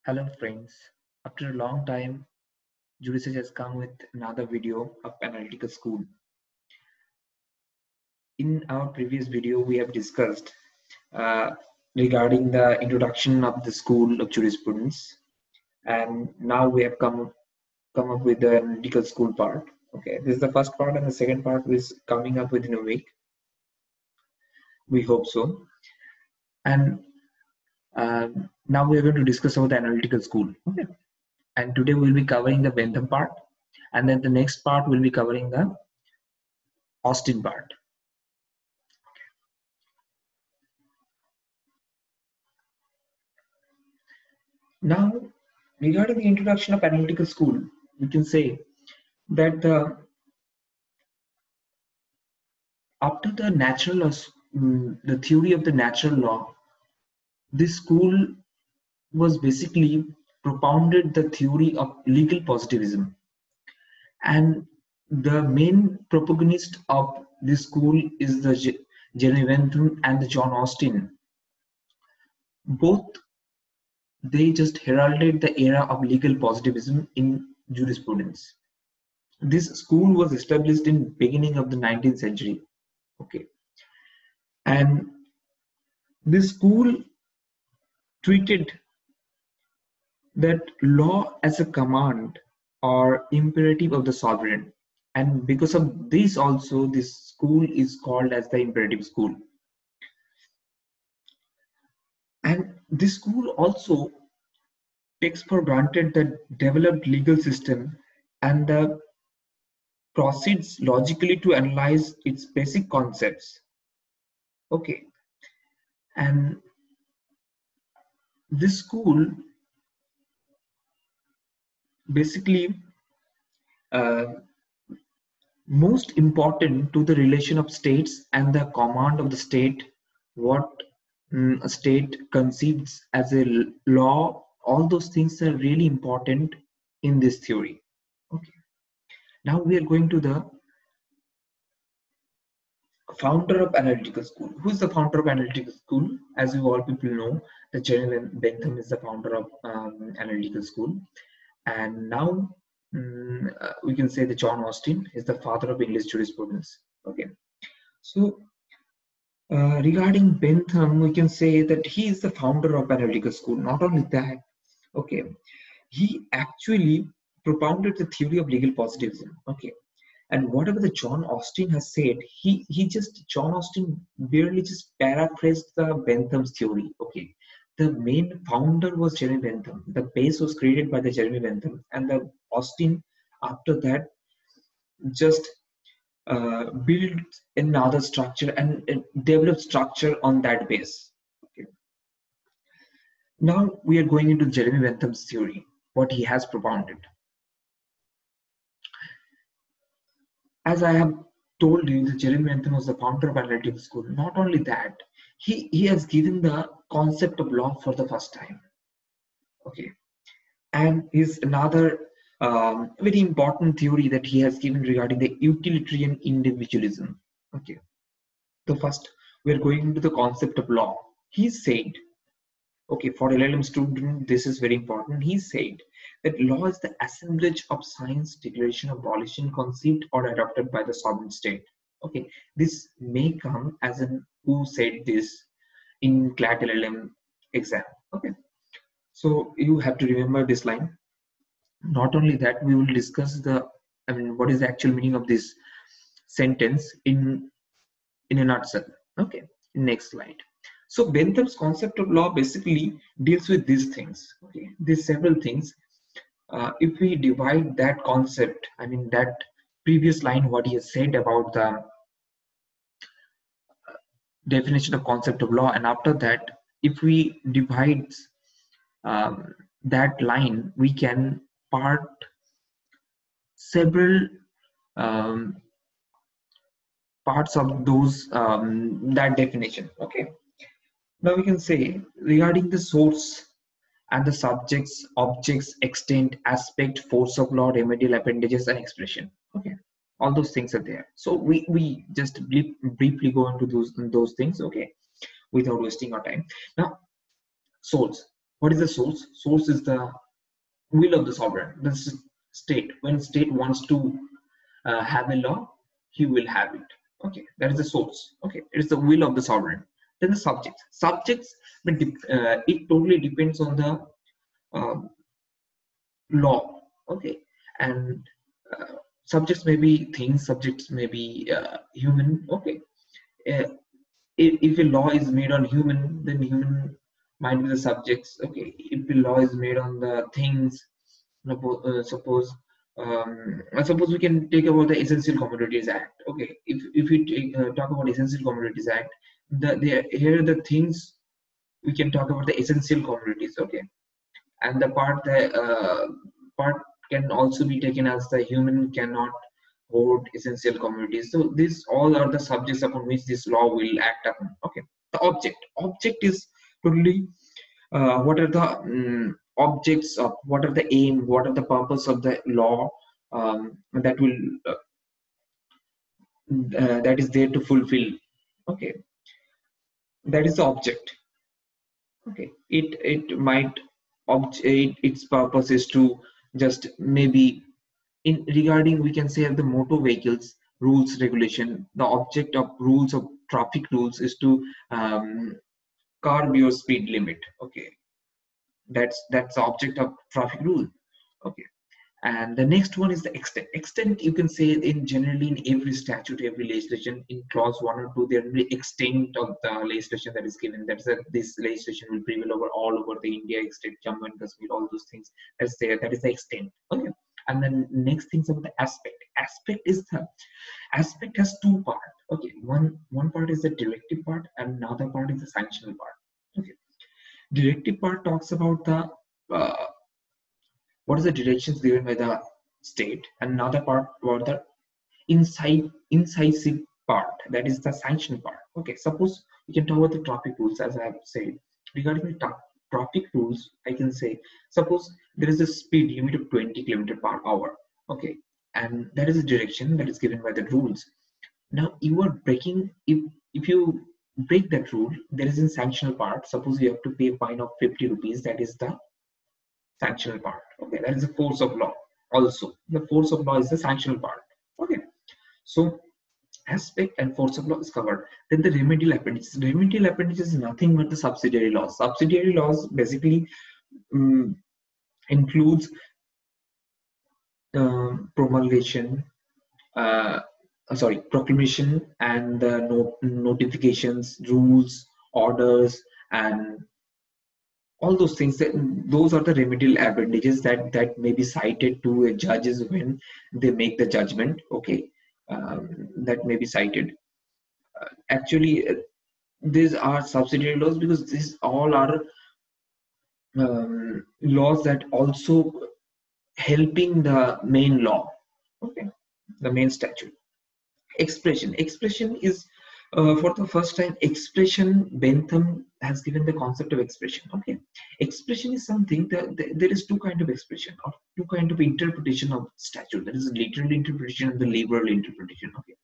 Hello friends, after a long time, Jurisprudence has come with another video of Analytical School. In our previous video, we have discussed uh, regarding the introduction of the school of jurisprudence, and now we have come up with the Analytical School part. Okay, this is the first part, and the second part is coming up within a week. We hope so. And now we are going to discuss about the Analytical School. Okay, and today we'll be covering the Bentham part, and then the next part will be covering the Austin part. Now, regarding the introduction of analytical school, we can say that after the the theory of the natural law, this school was basically propounded the theory of legal positivism, and the main protagonist of this school is the Jeremy Bentham and the John Austin. Both they just heralded the era of legal positivism in jurisprudence. This school was established in beginning of the 19th century. Okay, and this school treated that law as a command or imperative of the sovereign, and because of this also this school is called as the imperative school. And this school also takes for granted the developed legal system and proceeds logically to analyze its basic concepts. Okay, and this school basically most important to the relation of states and the command of the state, what a state conceives as a law. All those things are really important in this theory. Okay, now we are going to the founder of analytical school. Who is the founder of analytical school? As you all people know, the Jeremy Bentham is the founder of analytical school, and now we can say that John Austin is the father of English jurisprudence. Okay, so regarding Bentham, we can say that he is the founder of analytical school. Not only that, okay, he actually propounded the theory of legal positivism. Okay, and whatever the John Austin has said, John Austin barely just paraphrased the Bentham's theory. Okay, the main founder was Jeremy Bentham. The base was created by the Jeremy Bentham, and the Austin after that just build another structure and develop structure on that base. Okay. Now we are going into Jeremy Bentham's theory, what he has propounded. As I have told you, that Jeremy Bentham was the founder of analytical school. Not only that, he has given the concept of law for the first time. Okay, and is another very important theory that he has given regarding the utilitarian individualism. Okay, the first we are going into the concept of law. He said, okay, for LLM student, this is very important. He said that law is the assemblage of science, declaration, abolition, conceived or adopted by the sovereign state. Okay, this may come as an who said this in CLAT LLM exam. Okay, so you have to remember this line. Not only that, we will discuss what is the actual meaning of this sentence in a nutshell. Okay, next slide. So Bentham's concept of law basically deals with these things. Okay, these several things. If we divide that concept, that previous line, what he has said about the definition of concept of law, and after that, if we divide that line, we can part several parts of those that definition. Okay, now we can say regarding the source and the subjects, objects, extent, aspect, force of law, remedial appendages, and expression. Okay, all those things are there. So we just briefly go into those things. Okay, without wasting our time. Now, source. What is the source? Source is the will of the sovereign, the state. When state wants to have a law, he will have it. Okay, that is the source. Okay, it is the will of the sovereign. Then the subjects. Subjects, it totally depends on the uh, law. Okay, and subjects may be things, subjects may be human. Okay, uh, if a law is made on human, then human might be the subjects. Okay, if the law is made on the things, suppose we can take about the Essential Commodities Act. Okay, if we talk about Essential Commodities Act, here the things we can talk about the essential commodities. Okay, and the part can also be taken as the human cannot hold essential commodities. So these all are the subjects upon which this law will act upon. Okay, the object is totally what are the objects of, what are the aim, what are the purpose of the law, that will that is there to fulfill. Okay, that is the object. Okay, it might its purpose is to just maybe in regarding, we can say, of the motor vehicles rules regulation. The object of rules of traffic rules is to curb your speed limit. Okay, that's the object of traffic rule. Okay, and the next one is the extent. You can say in generally in every statute, every legislation, in clause 1 or 2, there will be extent of the legislation that is given. That's that this legislation will prevail over all over the India, extent Jammu and Kashmir, all those things. That's there. That is the extent. Okay, and then next things about the aspect. Aspect has two parts. Okay, one part is the directive part, and another part is the sanctional part. Okay, directive part talks about the uh, what is the directions given by the state, and another part about the incisive part, that is the sanction part. Okay, suppose we can talk about the traffic rules. As I have said, regarding the traffic rules, I can say, suppose there is a speed limit of 20 km/h. Okay, and that is a direction that is given by the rules. Now you are breaking, if you break that rule, there is a sanctional part. Suppose you have to pay a fine of 50 rupees, that is the sanctional part. Okay, that is the force of law. Also, the force of law is the sanctional part. Okay, so aspect and force of law is covered. Then the remedial appendages. Remedial appendages is nothing but the subsidiary laws. Subsidiary laws basically includes promulgation, proclamation, and the notifications, rules, orders, and all those things. Those are the remedial appendages that may be cited to judges when they make the judgment. Okay, that may be cited. Actually, these are subsidiary laws because these all are laws that also helping the main law. Okay, the main statute. Expression is for the first time, expression, Bentham has given the concept of expression. Okay, expression is something that there is two kind of expression or two kind of interpretation of statute. That is literal interpretation and the liberal interpretation. Okay,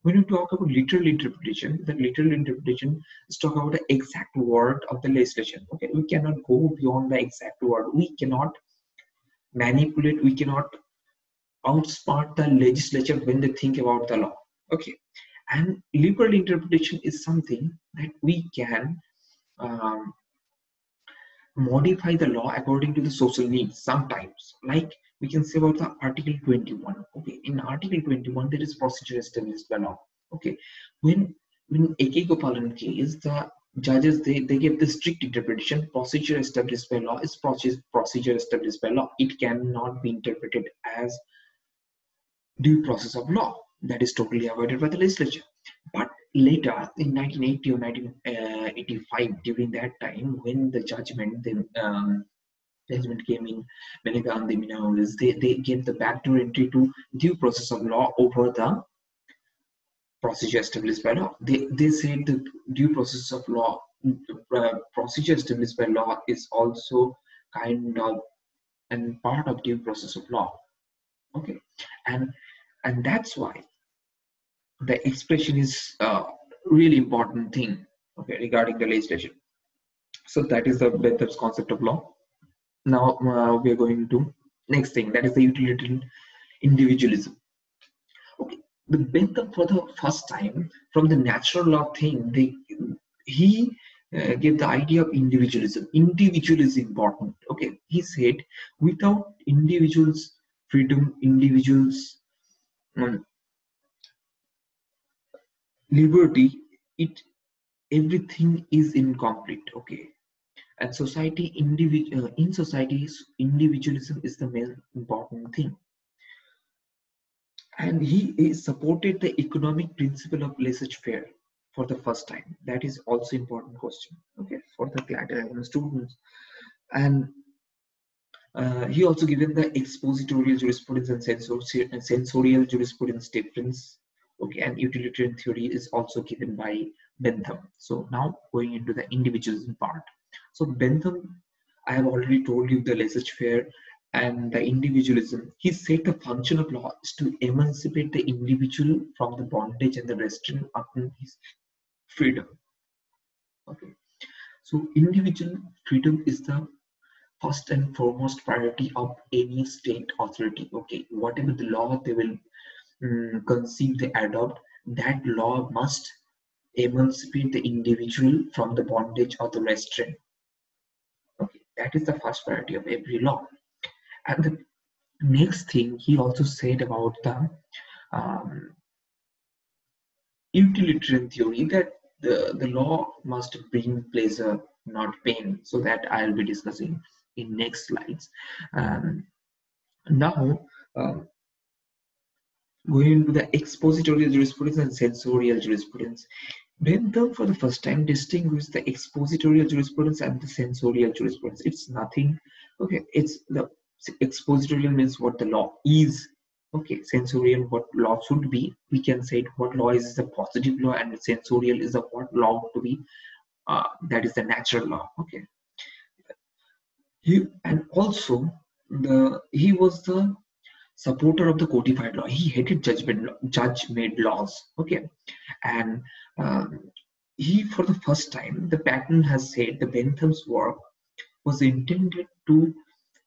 when we talk about literal interpretation, that literal interpretation is talk about the exact word of the legislation. Okay, we cannot go beyond the exact word. We cannot manipulate. We cannot outsmart the legislature when they think about the law. Okay, and liberal interpretation is something that we can um, modify the law according to the social needs sometimes. Like we can say about the Article 21. Okay, in Article 21 there is procedure established by law. Okay, when A.K. Gopalan case, the judges they give the strict interpretation. Procedure established by law is procedure established by law. It cannot be interpreted as due process of law. That is totally avoided by the legislature. But later in 1980 or 1985, during that time when the judgment came in Menegandhi Minaulis, they gave the backdoor entry to due process of law over the procedure established by law. They said the due process of law, procedure established by law is also kind of and part of due process of law. Okay, and that's why the expression is a really important thing. Okay, regarding the legislation. So that is the Bentham's concept of law. Now we are going to next thing, that is the utilitarian individualism. Okay, the Bentham for the first time from the natural law thing, he gave the idea of individualism. Individual is important. Okay, he said without individuals' freedom, individuals' um, liberty, it everything is incomplete. Okay, and in societies, individualism is the main important thing. And he supported the economic principle of laissez-faire for the first time. That is also important question, okay, for the collateral students. And he also given the expositorial jurisprudence and sensorial jurisprudence difference. Okay, and utilitarian theory is also given by Bentham. So now going into the individualism part. So Bentham, I have already told you the laissez-faire and the individualism. He said the function of law is to emancipate the individual from the bondage and the restraint upon his freedom. Okay, so individual freedom is the first and foremost priority of any state authority. Okay, whatever the law they will conceive, they adopt, that law must emancipate the individual from the bondage or the restraint. Okay, that is the first priority of every law. And the next thing he also said about the utilitarian theory, that the law must bring pleasure, not pain. So that I'll be discussing in next slides. Now going into the expositorial jurisprudence and sensorial jurisprudence. Bentham for the first time distinguished the expositorial jurisprudence and the sensorial jurisprudence. It's nothing, okay, it's the expositorial means what the law is, okay, sensorial what law should be. We can say what law is the positive law, and sensorial is the what law to be, that is the natural law. Okay, and also he was the supporter of the codified law. He hated judge-made laws. Okay, and he, for the first time, the pattern has said the Bentham's work was intended to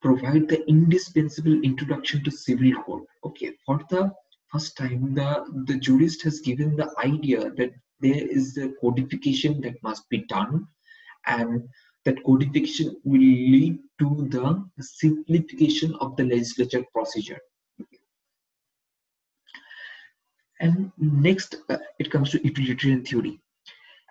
provide the indispensable introduction to civil code. Okay, for the first time, the jurist has given the idea that there is a codification that must be done, and that codification will lead to the simplification of the legislature procedure. And next, it comes to utilitarian theory.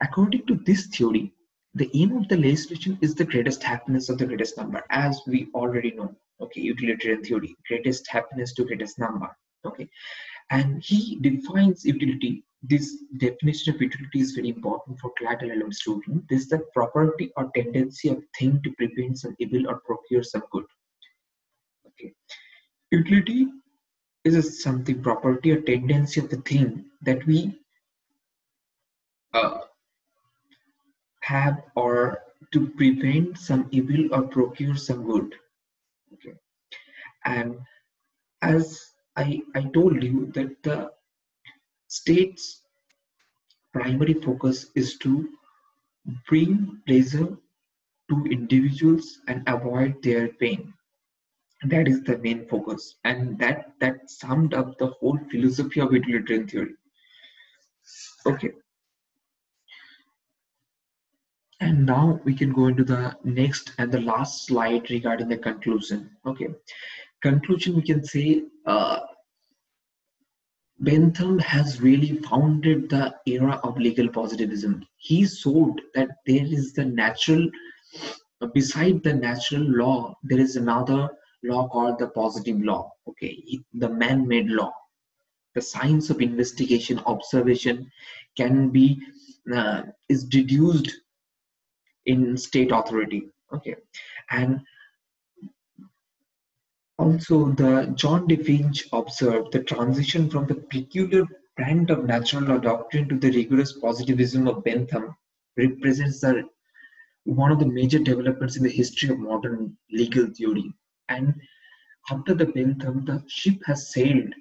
According to this theory, the aim of the legislation is the greatest happiness of the greatest number, as we already know. Okay, utilitarian theory, greatest happiness to greatest number. Okay, and he defines utility. This definition of utility is very important for collateral element student. This is the property or tendency of thing to prevent some evil or procure some good. Okay, utility is a something property or tendency of the thing that we have, or to prevent some evil or procure some good. Okay, and as I told you that the state's primary focus is to bring pleasure to individuals and avoid their pain. That is the main focus, and that summed up the whole philosophy of utilitarian theory. Okay, and now we can go into the next and the last slide regarding the conclusion. Okay, conclusion, we can say Bentham has really founded the era of legal positivism. He showed that there is the natural, beside the natural law, there is another law called the positive law. Okay, the man-made law. The science of investigation, observation can be is deduced in state authority. Okay, and also the John D. Finch observed the transition from the peculiar brand of natural law doctrine to the rigorous positivism of Bentham represents one of the major developments in the history of modern legal theory. And after the Bentham, the ship has sailed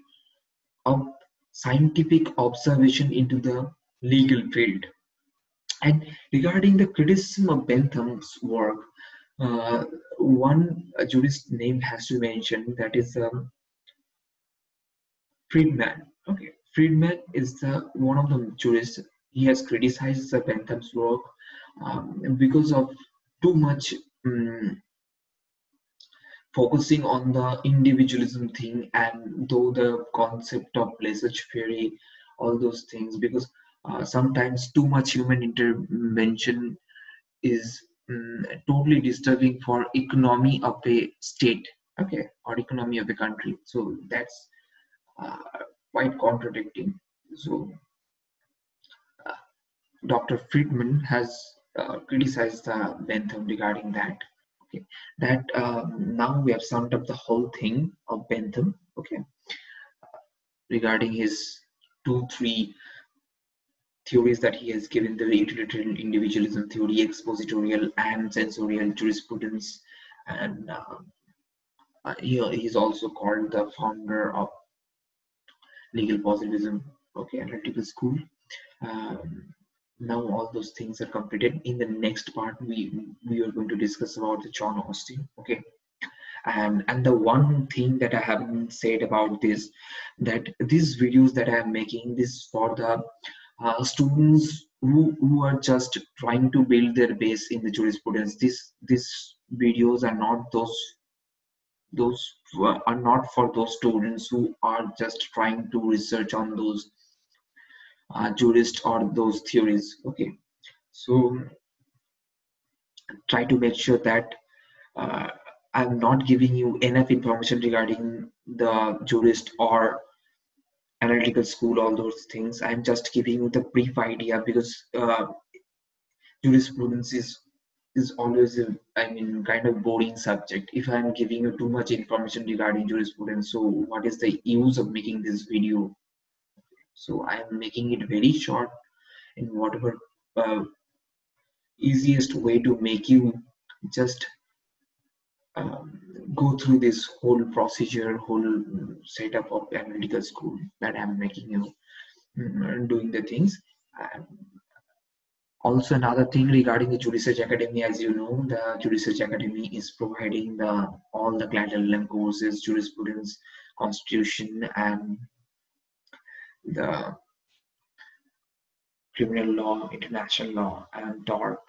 of scientific observation into the legal field. And regarding the criticism of Bentham's work, one jurist name has to be mentioned, that is Friedman. Okay, Friedman is the one of the jurists. He has criticized the Bentham's work because of too much focusing on the individualism thing, and though the concept of laissez-faire, all those things, because sometimes too much human intervention is totally disturbing for economy of a state, okay, or economy of a country. So that's uh, quite contradicting. So Dr. Friedman has criticized Bentham regarding that. Okay, that now we have summed up the whole thing of Bentham. Okay, regarding his 2-3 theories that he has given: the utilitarian individualism theory, expositorial and sensorial jurisprudence, and he's also called the founder of legal positivism. Okay, analytical school. Um, Now all those things are completed. In the next part, we are going to discuss about the John Austin. Okay, and the one thing that I haven't said about this, that these videos that I am making this for the students who are just trying to build their base in the jurisprudence. These videos are not those are not for those students who are just trying to research on those jurists or those theories. Okay, so try to make sure that uh, I'm not giving you enough information regarding the jurist or analytical school, all those things. I'm just giving you the brief idea, because jurisprudence is always a, I mean, kind of boring subject. If I'm giving you too much information regarding jurisprudence, so what is the use of making this video? So I'm making it very short in whatever uh, easiest way to make you just go through this whole procedure, whole setup of analytical school that I'm making you doing the things. And also another thing regarding the Research Academy, as you know, the Research Academy is providing the all the collateral courses, jurisprudence, constitution, and the criminal law, international law, and tort.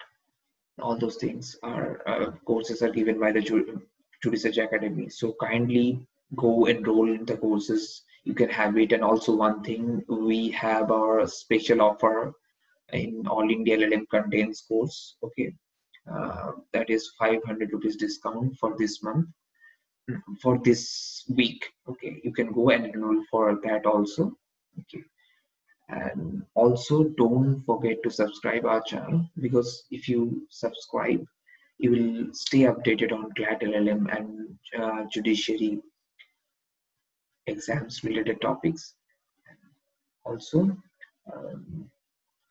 All those things are courses are given by the Research Academy. So kindly go enroll in the courses. You can have it. And also one thing, we have our special offer in All India LLM Contains course. Okay, that is 500 rupees discount for this month, for this week. Okay, you can go and enroll for that also. Okay, and also don't forget to subscribe our channel, because if you subscribe, you will stay updated on CLAT LLM and judiciary exams related topics. Also, um,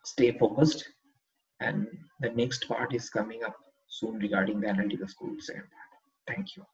stay focused, and the next part is coming up soon regarding the analytical school second part. Thank you.